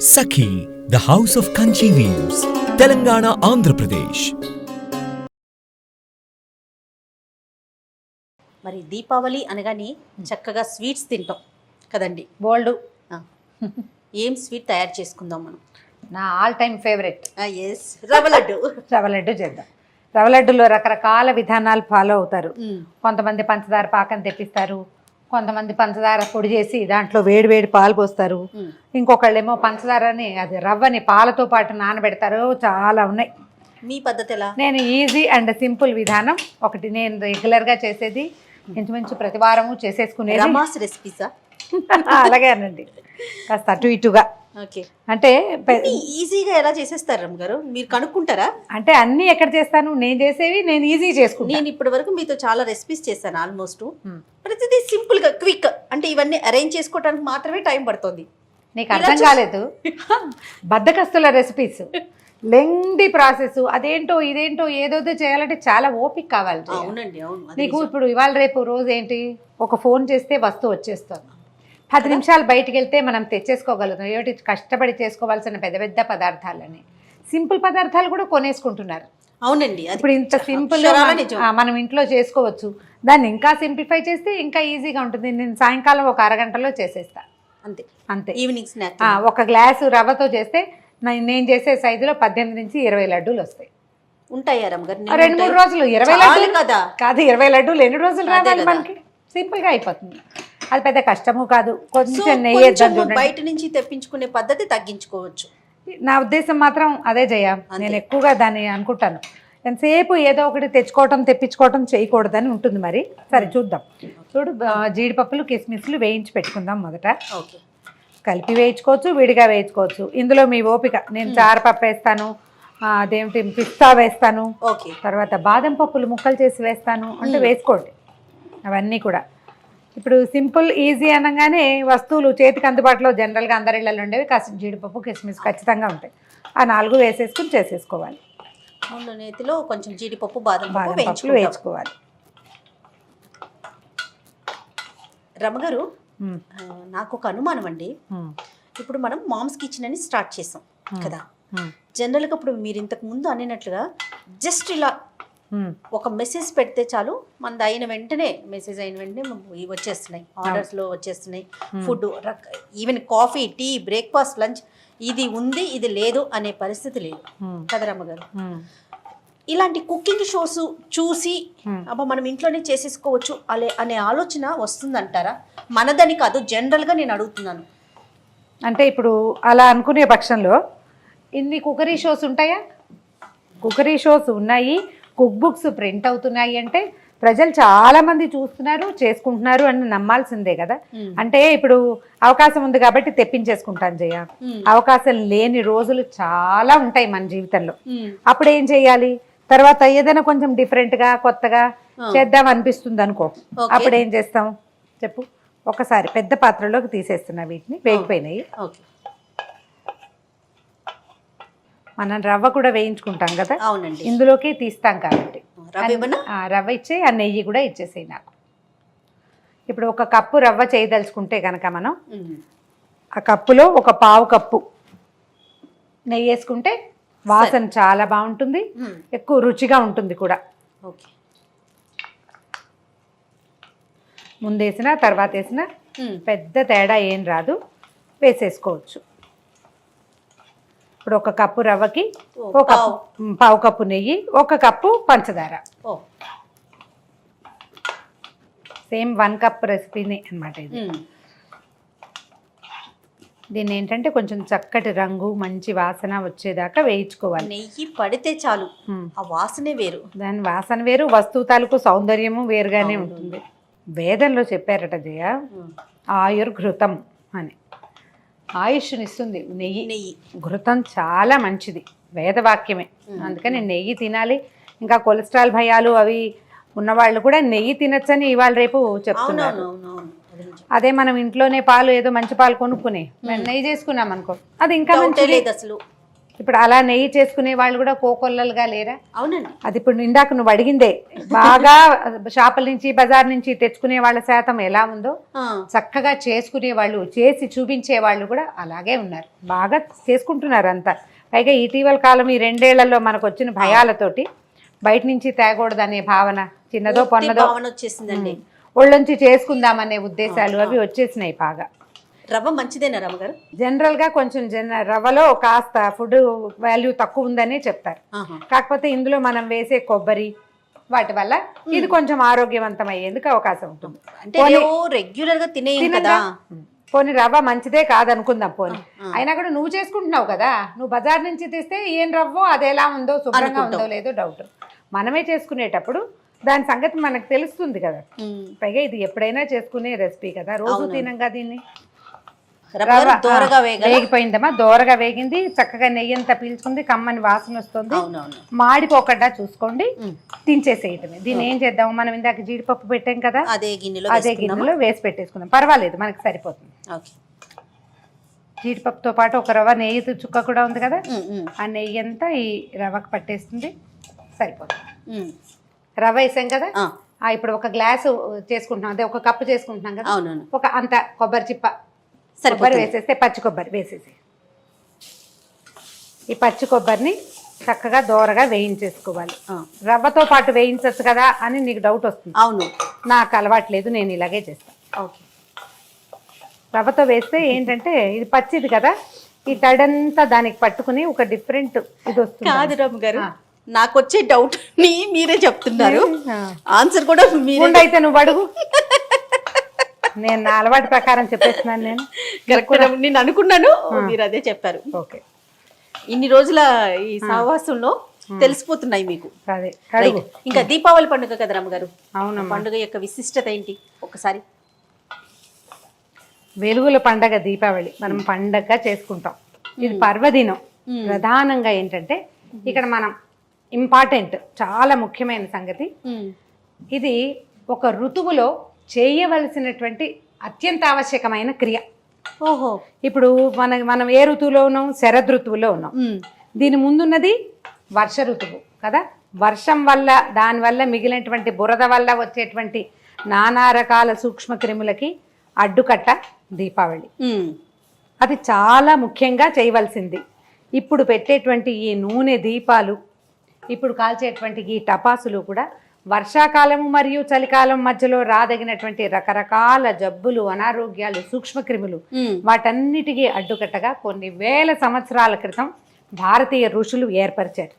Sakhi, the house of Kanchi weaves, Telangana, Andhra Pradesh. మరి దీపావళి అనగానే చక్కగా స్వీట్స్ తింటాం కదండి. బోల్డ్ ఏం స్వీట్ తయారు చేసుకుందాం మనం? నా ఆల్ టైమ్ ఫేవరెట్ ఎస్, రవ్వ లడ్డు. రవ్వ లడ్డు చేద్దాం. రవ్వ లడ్డులో రకరకాల విధానాలు ఫాలో అవుతారు. కొంతమంది పంచదార పాకం తెప్పిస్తారు, కొంతమంది పంచదార పొడి చేసి దాంట్లో వేడి వేడి పాలు పోస్తారు, ఇంకొకళ్ళేమో పంచదారని అది రవ్వని పాలతో పాటు నానబెడతారు. చాలా ఉన్నాయి. మీ పద్ధతి ఎలా? నేను ఈజీ అండ్ సింపుల్ విధానం ఒకటి నేను రెగ్యులర్గా చేసేది, ఇంచుమించు ప్రతి వారము చేసేసుకునేది. రమాస్ రెసిపీసా? అలాగే అనండి, కాస్త అటు ఇటుగా. ఓకే, అంటే ఈజీగా ఎలా చేసేస్తారు రమ్మ గారు? మీరు కనుక్కుంటారా? అంటే అన్నీ ఎక్కడ చేస్తాను, నేను చేసేవి నేను ఈజీ చేసుకుంటాను. నేను ఇప్పటి వరకు మీతో చాలా రెసిపీస్ చేశాను, ఆల్మోస్ట్ ప్రతిదీ సింపుల్ గా క్విక్. అంటే ఇవన్నీ అరేంజ్ చేసుకోవడానికి మాత్రమే టైం పడుతుంది. నీకు అర్థం కాలేదు. బద్దకస్తుల రెసిపీస్, లెంగ్ది ప్రాసెస్, అదేంటో ఇదేంటో ఏదోదో చేయాలంటే చాలా ఓపిక కావాలి. అవునండి, అవును. నీకు ఇప్పుడు ఇవాళ రేపు రోజు ఏంటి, ఒక ఫోన్ చేస్తే వస్తువు వచ్చేస్తుంది. 10 నిమిషాలు బయటికి వెళ్తే మనం తెచ్చేసుకోగలుగుతాం. ఏమిటి కష్టపడి చేసుకోవాల్సిన పెద్ద పెద్ద పదార్థాలని సింపుల్ పదార్థాలు కూడా కొనేసుకుంటున్నారు. అవునండి, ఇప్పుడు ఇంత సింపుల్ మనం ఇంట్లో చేసుకోవచ్చు. దాన్ని ఇంకా సింప్లిఫై చేస్తే ఇంకా ఈజీగా ఉంటుంది. నేను సాయంకాలం ఒక అరగంటలో చేసేస్తా, అంతే అంతే. ఈవినింగ్ స్నాక్ ఒక గ్లాసు రవ్వతో చేస్తే నేను చేసే సైజులో 18 నుంచి 20 లడ్డూలు వస్తాయి. ఉంటాయా రమ్మగారు? 2-3 రోజులు 20 లడ్డూలు కదా కాదు, 20 లడ్డూలు ఎన్ని రోజులు రావాలి మనకి? సింపుల్గా అయిపోతుంది. అది పెద్ద కష్టము కాదు. కొంచెం నెయ్యి బయట నుంచి తెప్పించుకునే పద్ధతి తగ్గించుకోవచ్చు. నా ఉద్దేశం మాత్రం అదే జయ. నేను ఎక్కువగా దాన్ని అనుకుంటాను. ఎంతసేపు ఏదో ఒకటి తెప్పించుకోవటం చేయకూడదని ఉంటుంది. మరి సరే చూద్దాం. చూడు, జీడిపప్పులు కిస్మిస్లు వేయించి పెట్టుకుందాం. మొదట కలిపి వేయించుకోవచ్చు, విడిగా వేయించుకోవచ్చు. ఇందులో మీ ఓపిక. నేను చారపప్పు వేస్తాను, అదేమిటి పిస్తా వేస్తాను, తర్వాత బాదం పప్పులు ముక్కలు చేసి వేస్తాను. అంటే వేసుకోండి అవన్నీ కూడా. ఇప్పుడు సింపుల్ ఈజీ అనగానే వస్తువులు చేతికి అందుబాటులో జనరల్గా అందరి ఇళ్ళలో ఉండేవి. కాస్త జీడిపప్పు కిస్మిస్ ఖచ్చితంగా ఉంటాయి. ఆ 4 వేసేసుకుని చేసేసుకోవాలి. నేతిలో కొంచెం జీడిపప్పు బాదం పప్పులు వేసుకోవాలి. రమగారు, నాకు ఒక అనుమానం అండి. ఇప్పుడు మనం మామ్స్ కిచెన్ అని స్టార్ట్ చేసాం కదా. జనరల్గా ఇప్పుడు మీరు ఇంతకు ముందు అనినట్లుగా జస్ట్ ఇలా ఒక మెసేజ్ పెడితే చాలు, మనది అయిన వెంటనే మెసేజ్ అయిన వెంటనే వచ్చేస్తున్నాయి, ఆర్డర్స్లో వచ్చేస్తున్నాయి. Food even coffee, tea, breakfast, lunch, ఇది ఉంది ఇది లేదు అనే పరిస్థితి లేదు కదా రమ్మగారు. ఇలాంటి కుకింగ్ షోస్ చూసి అబ్బా మనం ఇంట్లోనే చేసేసుకోవచ్చు అనే ఆలోచన వస్తుందంటారా? మనదని కాదు, జనరల్గా నేను అడుగుతున్నాను. అంటే ఇప్పుడు అలా అనుకునే పక్షంలో ఇన్ని కుకరీ షోస్ ఉంటాయా? కుకరీ షోస్ ఉన్నాయి, కుక్ బుక్స్ ప్రింట్ అవుతున్నాయి. అంటే ప్రజలు చాలా మంది చూస్తున్నారు, చేసుకుంటున్నారు అని నమ్మాల్సిందే కదా. అంటే ఇప్పుడు అవకాశం ఉంది కాబట్టి తెప్పించేసుకుంటాను జయ. అవకాశం లేని రోజులు చాలా ఉంటాయి మన జీవితంలో. అప్పుడు ఏం చేయాలి? తర్వాత ఏదైనా కొంచెం డిఫరెంట్గా కొత్తగా చేద్దాం అనిపిస్తుంది అనుకో, అప్పుడు ఏం చేస్తాం చెప్పు? ఒకసారి పెద్ద పాత్రలోకి తీసేస్తున్నా, వీటిని వేగిపోయినాయి. మనం రవ్వ కూడా వేయించుకుంటాం కదా, ఇందులోకి తీస్తాం కాబట్టి రవ్వ ఇచ్చే, ఆ నెయ్యి కూడా ఇచ్చేసేయి నాకు. ఇప్పుడు 1 కప్పు రవ్వ చేయదలుచుకుంటే కనుక మనం ఆ కప్పులో 1/4 కప్పు నెయ్యి వేసుకుంటే వాసన చాలా బాగుంటుంది, ఎక్కువ రుచిగా ఉంటుంది కూడా. ముందేసినా తర్వాత వేసినా పెద్ద తేడా ఏం రాదు, వేసేసుకోవచ్చు. ఇప్పుడు 1 కప్పు రవ్వకి 1/4 కప్పు నెయ్యి, 1 కప్పు పంచదార. సేమ్ 1 కప్ రెసిపీని అనమాట ఇది. దీన్ని ఏంటంటే కొంచెం చక్కటి రంగు, మంచి వాసన వచ్చేదాకా వేయించుకోవాలి. నెయ్యి పడితే చాలు, ఆ వాసనే వేరు. దాని వాసన వేరు, వస్తువు తాలూకు సౌందర్యము వేరుగానే ఉంటుంది. వేదంలో చెప్పారట జయ, ఆయుర్ఘృతం అని. ఆయుష్నిస్తుంది నెయ్యి. ఘృతం చాలా మంచిది, వేదవాక్యమే. అందుకని నెయ్యి తినాలి. ఇంకా కొలెస్ట్రాల్ భయాలు అవి ఉన్నవాళ్ళు కూడా నెయ్యి తినచ్చని ఇవాళ రేపు చెప్తున్నారు. అదే మనం ఇంట్లోనే పాలు ఏదో మంచి పాలు కొనుక్కుని నెయ్యి చేసుకున్నాం అనుకో, అది ఇంకా మంచిది. అసలు ఇప్పుడు అలా నెయ్యి చేసుకునే వాళ్ళు కూడా కోకొల్లలుగా లేరా? అవునండి. అది ఇప్పుడు ఇందాక నువ్వు అడిగిందే, బాగా షాపుల నుంచి బజార్ నుంచి తెచ్చుకునే వాళ్ళ శాతం ఎలా ఉందో చక్కగా చేసుకునే వాళ్ళు, చేసి చూపించే వాళ్ళు కూడా అలాగే ఉన్నారు, బాగా చేసుకుంటున్నారు అంతా. పైగా ఇటీవల కాలం ఈ 2 ఏళ్లలో మనకు వచ్చిన భయాలతోటి బయట నుంచి తేకూడదనే భావన, చిన్నదో పొన్నదో వచ్చేసిందండి, ఒళ్ళొంచి చేసుకుందామనే ఉద్దేశాలు అవి వచ్చేసినాయి బాగా. రవ్వ మంచిదేనా రమ్మగారు? జనరల్గా కొంచెం రవ్వలో కాస్త ఫుడ్ వాల్యూ తక్కువ ఉందనే చెప్తారు. కాకపోతే ఇందులో మనం వేసే కొబ్బరి వాటి వల్ల ఇది కొంచెం ఆరోగ్యవంతం అయ్యేందుకు అవకాశం ఉంటుంది. అంటే రెగ్యులర్ గా తినే పోనీ రవ్వ మంచిదే కాదనుకుందాం, పోనీ అయినా కూడా నువ్వు చేసుకుంటున్నావు కదా, నువ్వు బజార్ నుంచి తెస్తే ఏం రవ్వో అది ఎలా ఉందో, శుభ్రంగా ఉందో లేదో డౌట్. మనమే చేసుకునేటప్పుడు దాని సంగతి మనకు తెలుస్తుంది కదా. పైగా ఇది ఎప్పుడైనా చేసుకునే రెసిపీ కదా, రోజు తినంగా దీన్ని. వేగిపోయిందమ్మా, దోరగా వేగింది, చక్కగా నెయ్యి అంతా పీల్చుకుంది, కమ్మని వాసన వస్తుంది, మాడిపోకుండా చూసుకోండి, దించేసేయటమే. దీన్ని ఏం చేద్దాము, మనం ఇందాక జీడిపప్పు పెట్టాం కదా, అదే గిన్నెలో వేసి పెట్టేసుకుందాం, పర్వాలేదు మనకి సరిపోతుంది. జీడిపప్పుతో పాటు ఒక రవ్వ నెయ్యి చుక్క కూడా ఉంది కదా, ఆ నెయ్యి అంతా ఈ రవ్వకు పట్టేస్తుంది, సరిపోతుంది. రవ్వ వేసాం కదా, ఇప్పుడు ఒక గ్లాసు చేసుకుంటున్నాం, అదే ఒక కప్పు చేసుకుంటున్నాం కదా, ఒక అంత కొబ్బరి చిప్ప కొబ్బరి వేసేస్తే, పచ్చి కొబ్బరి వేసేసి ఈ పచ్చి కొబ్బరిని చక్కగా దోరగా వేయించేసుకోవాలి. రవ్వతో పాటు వేయించచ్చు కదా అని నీకు డౌట్ వస్తుంది. అవును, నాకు అలవాట్లేదు, నేను ఇలాగే చేస్తాను. ఓకే, రవ్వతో వేస్తే ఏంటంటే ఇది పచ్చిది కదా, ఈ తడంతా దానికి పట్టుకుని ఒక డిఫరెంట్ ఇది వస్తుంది. కాదు రమ్మ గారు, నాకు వచ్చే డౌట్ మీరే చెప్తున్నారు, ఆన్సర్ కూడా అయితే నువ్వు అడుగు, నేను నా అలవాటు ప్రకారం చెప్పేస్తున్నాను. నేను నేను అనుకున్నాను, మీరు అదే చెప్పారు. ఓకే, ఇన్ని రోజుల ఈ సహవాసంలో తెలిసిపోతున్నాయి మీకు. అదే ఇంకా దీపావళి పండుగ కదా రమ్మగారు, అవును, పండుగ యొక్క విశిష్టత ఏంటి ఒకసారి? వెలుగుల పండగ దీపావళి మనం పండగగా చేసుకుంటాం. ఇది పర్వదినం. ప్రధానంగా ఏంటంటే ఇక్కడ మనం ఇంపార్టెంట్, చాలా ముఖ్యమైన సంగతి, ఇది ఒక ఋతువులో చేయవలసినటువంటి అత్యంత ఆవశ్యకమైన క్రియ. ఓహో, ఇప్పుడు మనం ఏ ఋతువులో ఉన్నాం? శరదృతువులో ఉన్నాం. దీని ముందున్నది వర్ష ఋతువు కదా. వర్షం వల్ల, దానివల్ల మిగిలినటువంటి బురద వల్ల వచ్చేటువంటి నానా రకాల సూక్ష్మ క్రిములకి అడ్డుకట్ట దీపావళి. అది చాలా ముఖ్యంగా చేయవలసింది. ఇప్పుడు పెట్టేటువంటి ఈ నూనె దీపాలు, ఇప్పుడు కాల్చేటువంటి ఈ టపాసులు కూడా వర్షాకాలము మరియు చలికాలం మధ్యలో రాదగినటువంటి రకరకాల జబ్బులు, అనారోగ్యాలు, సూక్ష్మక్రిములు వాటన్నిటికీ అడ్డుకట్టగా కొన్ని వేల సంవత్సరాల క్రితం భారతీయ ఋషులు ఏర్పరిచారు.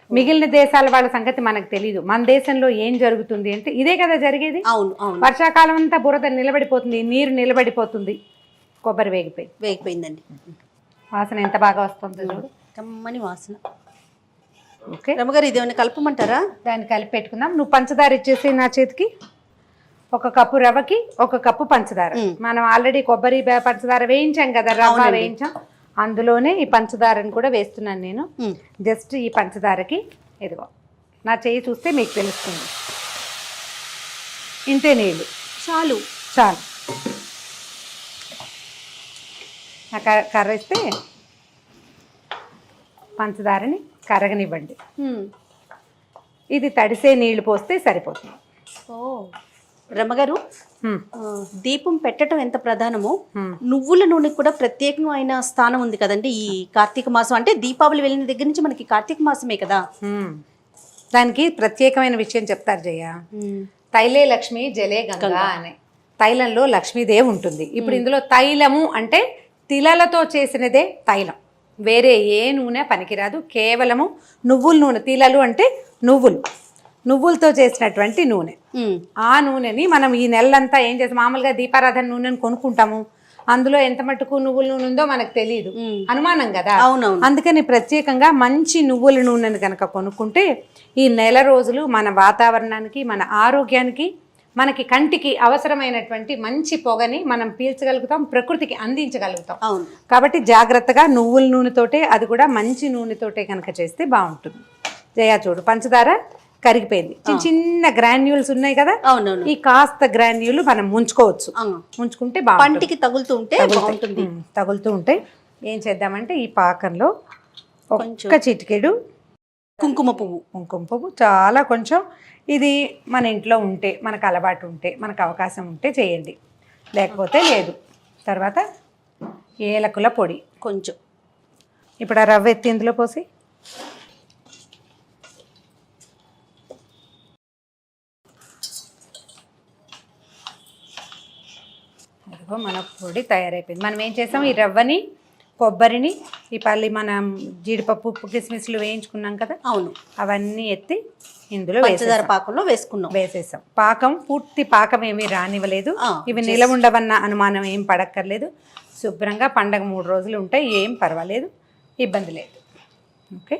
మిగిలిన దేశాల వాళ్ళ సంగతి మనకు తెలియదు. మన దేశంలో ఏం జరుగుతుంది అంటే ఇదే కదా జరిగేది. వర్షాకాలం అంతా బురద నిలబడిపోతుంది, నీరు నిలబడిపోతుంది, కొబ్బరి వేగిపోయిందండి. వాసన ఎంత బాగా వస్తుంది చూడు, కమ్మని వాసన. ఓకే రమ్మగారు, ఇది ఏమైనా కలపమంటారా? దాన్ని కలిపి పెట్టుకుందాం. నువ్వు పంచదార ఇచ్చేసి నా చేతికి. 1 కప్పు రవ్వకి 1 కప్పు పంచదార. మనం ఆల్రెడీ కొబ్బరి పంచదార వేయించాం కదా, రవ్వ వేయించాం, అందులోనే ఈ పంచదారని కూడా వేస్తున్నాను నేను. జస్ట్ ఈ పంచదారకి ఇదిగో నా చేయి చూస్తే మీకు తెలుస్తుంది, ఇంతే నీళ్ళు చాలు. కర్ర ఇస్తే పంచదారని కరగనివ్వండి. ఇది తడిసే నీళ్లు పోస్తే సరిపోతుంది. ఓ రమ్మగారు, దీపం పెట్టడం ఎంత ప్రధానమో నువ్వుల నూనెకి కూడా ప్రత్యేకమైన స్థానం ఉంది కదండి ఈ కార్తీక మాసం. అంటే దీపావళి వెళ్ళిన దగ్గర నుంచి మనకి కార్తీక మాసమే కదా, దానికి ప్రత్యేకమైన విషయం చెప్తారు జయ. తైలే లక్ష్మి జలే గంగా అని. తైలంలో లక్ష్మీదేవి ఉంటుంది. ఇప్పుడు ఇందులో తైలము అంటే తిలలతో చేసినదే తైలం, వేరే ఏ నూనె పనికిరాదు. కేవలము నువ్వుల నూనె, తిలలు అంటే నువ్వులతో చేసినటువంటి నూనె. ఆ నూనెని మనం ఈ నెలంతా ఏం చేస్తాం, మామూలుగా దీపారాధన నూనెని కొనుక్కుంటాము, అందులో ఎంత మట్టుకు నువ్వుల నూనె ఉందో మనకు తెలియదు, అనుమానం కదా. అందుకని ప్రత్యేకంగా మంచి నువ్వుల నూనెని కనుక కొనుక్కుంటే ఈ నెల రోజులు మన వాతావరణానికి, మన ఆరోగ్యానికి, మనకి కంటికి అవసరమైనటువంటి మంచి పొగని మనం పీల్చగలుగుతాం, ప్రకృతికి అందించగలుగుతాం. కాబట్టి జాగ్రత్తగా నువ్వుల నూనెతోటే, అది కూడా మంచి నూనెతోటే కనుక చేస్తే బాగుంటుంది. జయా చూడు, పంచదార కరిగిపోయింది, చిన్న గ్రాన్యూల్స్ ఉన్నాయి కదా, ఈ కాస్త గ్రాన్యూల్ మనం ముంచుకోవచ్చు. ముంచుకుంటే పంటికి తగులుతూ ఉంటే ఏం చేద్దామంటే ఈ పాకంలో ఒక్క చిటికెడు కుంకుమ పువ్వు. కుంకుమ పువ్వు చాలా కొంచెం. ఇది మన ఇంట్లో ఉంటే, మనకు అలవాటు ఉంటే, మనకు అవకాశం ఉంటే చేయండి, లేకపోతే లేదు. తర్వాత ఏలకుల పొడి కొంచెం. ఇప్పుడు ఆ రవ్వ ఎత్తి ఇందులో పోసి అదిగో మన పొడి తయారైపోయింది. మనం ఏం చేసాం, ఈ రవ్వని, కొబ్బరిని, ఈ పల్లి మనం జీడిపప్పు కిస్మిస్లు వేయించుకున్నాం కదా, అవును, అవన్నీ ఎత్తి ఇందులో పంచదార పాకంలో వేసేసాం. పాకం పూర్తి పాకం ఏమీ రానివ్వలేదు. ఇవి నిలవ ఉండవన్న అనుమానం ఏం పడక్కర్లేదు. శుభ్రంగా పండగ 3 రోజులు ఉంటాయి, ఏం పర్వాలేదు, ఇబ్బంది లేదు. ఓకే,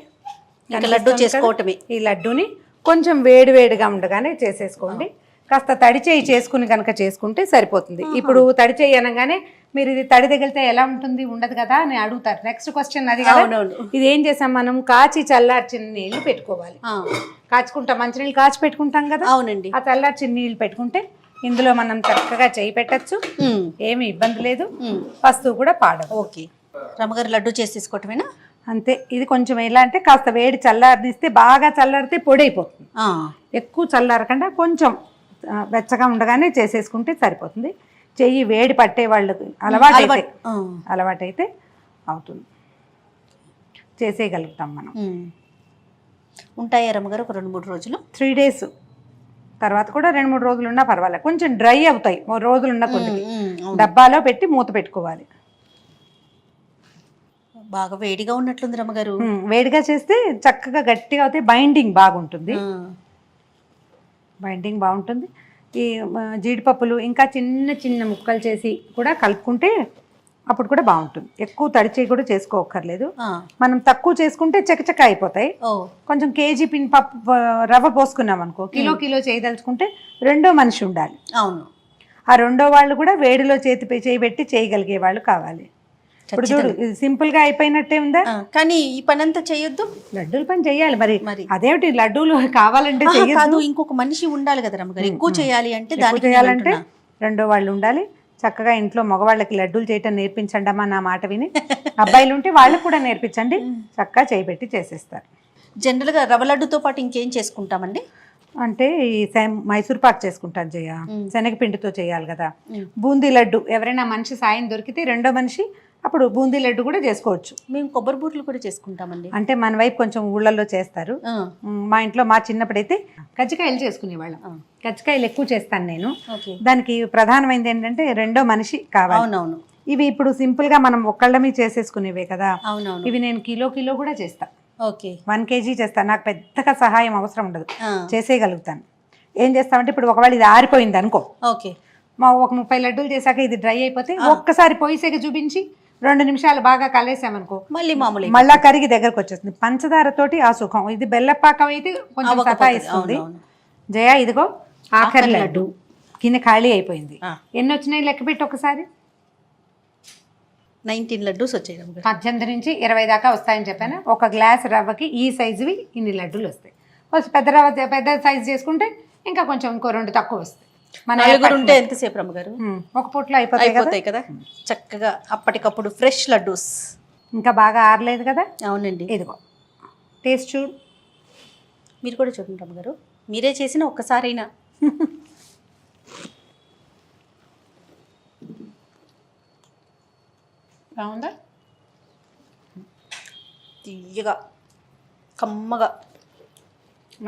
లడ్డు చేసుకోవటమే. ఈ లడ్డూని కొంచెం వేడివేడిగా ఉండగానే చేసేసుకోండి. కాస్త తడి చేయి చేసుకుని కనుక చేసుకుంటే సరిపోతుంది. ఇప్పుడు తడి చేయి అనగానే మీరు ఇది తడి తగిలితే ఎలా ఉంటుంది, ఉండదు కదా అని అడుగుతారు. నెక్స్ట్ క్వశ్చన్ అది కదా. ఇది ఏం చేసాం, మనం కాచి చల్లార్చిన నీళ్లు పెట్టుకోవాలి. కాచుకుంటాం, మంచినీళ్ళు కాచి పెట్టుకుంటాం కదా. అవునండి. ఆ చల్లార్చిన నీళ్లు పెట్టుకుంటే ఇందులో మనం చక్కగా చేయి పెట్టచ్చు, ఏమి ఇబ్బంది లేదు, వస్తువు కూడా పాడదు. ఓకే, రమ్మగారు లడ్డు చేసేసుకోవటమేనా? అంతే. ఇది కొంచెం ఎలా అంటే కాస్త వేడి చల్లారనిస్తే, బాగా చల్లారితే పొడి అయిపోతుంది. ఎక్కువ చల్లారకుండా కొంచెం వెచ్చగా ఉండగానే చేసేసుకుంటే సరిపోతుంది. చెయ్యి వేడి పట్టే వాళ్ళకి అలవాటైతే అవుతుంది, చేసేయగలుగుతాం మనం. ఉంటాయా రమ్మగారు ఒక 2-3 రోజులు? 3 days తర్వాత కూడా 2-3 రోజులు ఉన్నా పర్వాలేదు. కొంచెం డ్రై అవుతాయి 3 రోజులు ఉన్న కొద్ది. డబ్బాలో పెట్టి మూత పెట్టుకోవాలి. బాగా వేడిగా ఉన్నట్లుంది రమ్మగారు. వేడిగా చేస్తే చక్కగా గట్టిగా అవుతాయి, బైండింగ్ బాగుంటుంది. బైండింగ్ బాగుంటుంది. ఈ జీడిపప్పులు ఇంకా చిన్న చిన్న ముక్కలు చేసి కూడా కలుపుకుంటే అప్పుడు కూడా బాగుంటుంది. ఎక్కువ తడిచేయి కూడా చేసుకోక్కర్లేదు. మనం తక్కువ చేసుకుంటే చకచక అయిపోతాయి. కొంచెం కేజీ రవ్వ పోసుకున్నాం అనుకో, కిలో చేయదలుచుకుంటే 2వ మనిషి ఉండాలి. అవును, ఆ 2వ వాళ్ళు కూడా వేడిలో చేయబెట్టి చేయగలిగే వాళ్ళు కావాలి. ఇప్పుడు చూడు, ఇది సింపుల్ గా అయిపోయినట్టే ఉందా. కానీ ఈ పని అంతా చేయొద్దు, లడ్డూల పని చెయ్యాలి. మరి అదేమిటి, లడ్డూలు కావాలంటే కాదు, ఇంకొక మనిషి ఉండాలి కదా రమ్మగారు. ఎక్కువ చేయాలి అంటే, దానికి చేయాలంటే 2వ వాళ్ళు ఉండాలి. చక్కగా ఇంట్లో మగవాళ్ళకి లడ్డూలు చేయటం నేర్పించండి అమ్మా నా మాట విని. అబ్బాయిలు ఉంటే వాళ్ళకు కూడా నేర్పించండి, చక్కగా చేయబెట్టి చేసేస్తారు. జనరల్ గా రవ్వ లడ్డుతో పాటు ఇంకేం చేసుకుంటామండి అంటే, ఈ మైసూర్ పాక్ చేసుకుంటాను జయ, శనగపిండితో చేయాలి కదా. బూందీ లడ్డు ఎవరైనా మనిషి సాయం దొరికితే 2వ మనిషి అప్పుడు బూందీ లడ్డు కూడా చేసుకోవచ్చు. మేము కొబ్బరి బూట్లు కూడా చేసుకుంటామండి. అంటే మన వైపు కొంచెం ఊళ్ళల్లో చేస్తారు. మా ఇంట్లో మా చిన్నప్పుడైతే కజ్జికాయలు చేసుకునేవాళ్ళం. కజ్జికాయలు ఎక్కువ చేస్తాను నేను. దానికి ప్రధానమైనది ఏంటంటే 2వ మనిషి కావాలి. అవునవును. ఇవి ఇప్పుడు సింపుల్ గా మనం ఒక్కళ్ళ మీద చేసేసుకునేవే కదా. అవునవును. ఇవి నేను కిలో కూడా చేస్తా. ఓకే, 1 kg చేస్తాను. నాకు పెద్దగా సహాయం అవసరం ఉండదు, చేసేయగలుగుతాను. ఏం చేస్తామంటే, ఇప్పుడు ఒకవేళ ఇది ఆరిపోయింది అనుకో, ఓకే, మా ఒక 30 లడ్డూలు చేశాక ఇది డ్రై అయిపోతే ఒక్కసారి పొయ్యిసేగ చూపించి 2 నిమిషాలు బాగా కలిసామనుకో, మళ్ళా కరిగి దగ్గరకు వచ్చేస్తుంది. పంచదారతోటి ఆ సుఖం. ఇది బెల్లపాకం అయితే కొంచెం సతాయిస్తుంది. జయ, ఇదిగో ఆఖరి లడ్డు కింద ఖాళీ అయిపోయింది. ఎన్ని వచ్చినాయి లెక్క పెట్టి ఒకసారి. 19 లడ్డూస్ వచ్చాయి. 18 నుంచి 20 దాకా వస్తాయని చెప్పాను. 1 గ్లాస్ రవ్వకి ఈ సైజువి ఇన్ని లడ్డూలు వస్తాయి. పెద్ద రవ్వ పెద్ద సైజు చేసుకుంటే ఇంకా కొంచెం ఇంకో 2 తక్కువ వస్తాయి. మన ఉంటే ఎంతసేపు రమ్మగారు? ఒక పూటలో అయిపోతాయి కదా చక్కగా. అప్పటికప్పుడు ఫ్రెష్ లడ్డూస్. ఇంకా బాగా ఆరలేదు కదా. అవునండి. ఇదిగో టేస్ట్ చూడు. మీరు కూడా చూడండి రమ్మగారు, మీరే చేసిన ఒక్కసారైనా. బాగుందా? తీయగా, కమ్మగా.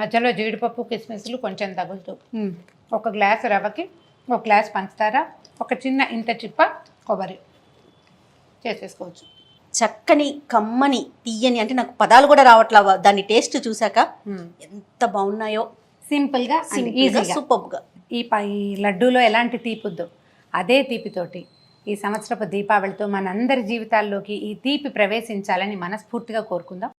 మధ్యలో జీడిపప్పు కిస్మిస్లు కొంచెం తగులుతూ, 1 గ్లాస్ రవ్వకి 1 గ్లాస్ పంచదార, ఒక చిన్న ఇంత చిప్ప కొబ్బరి చేసేసుకోవచ్చు. చక్కని, కమ్మని, తీయని, అంటే నాకు పదాలు కూడా రావట్లా దాని టేస్ట్ చూసాక. ఎంత బాగున్నాయో. సింపుల్గా, ఈజీగా, సూపర్గా. ఈ లడ్డూలో ఎలాంటి తీపిద్దో అదే తీపితోటి ఈ సంవత్సరపు దీపావళితో మనందరి జీవితాల్లోకి ఈ తీపి ప్రవేశించాలని మనస్ఫూర్తిగా కోరుకుందాం.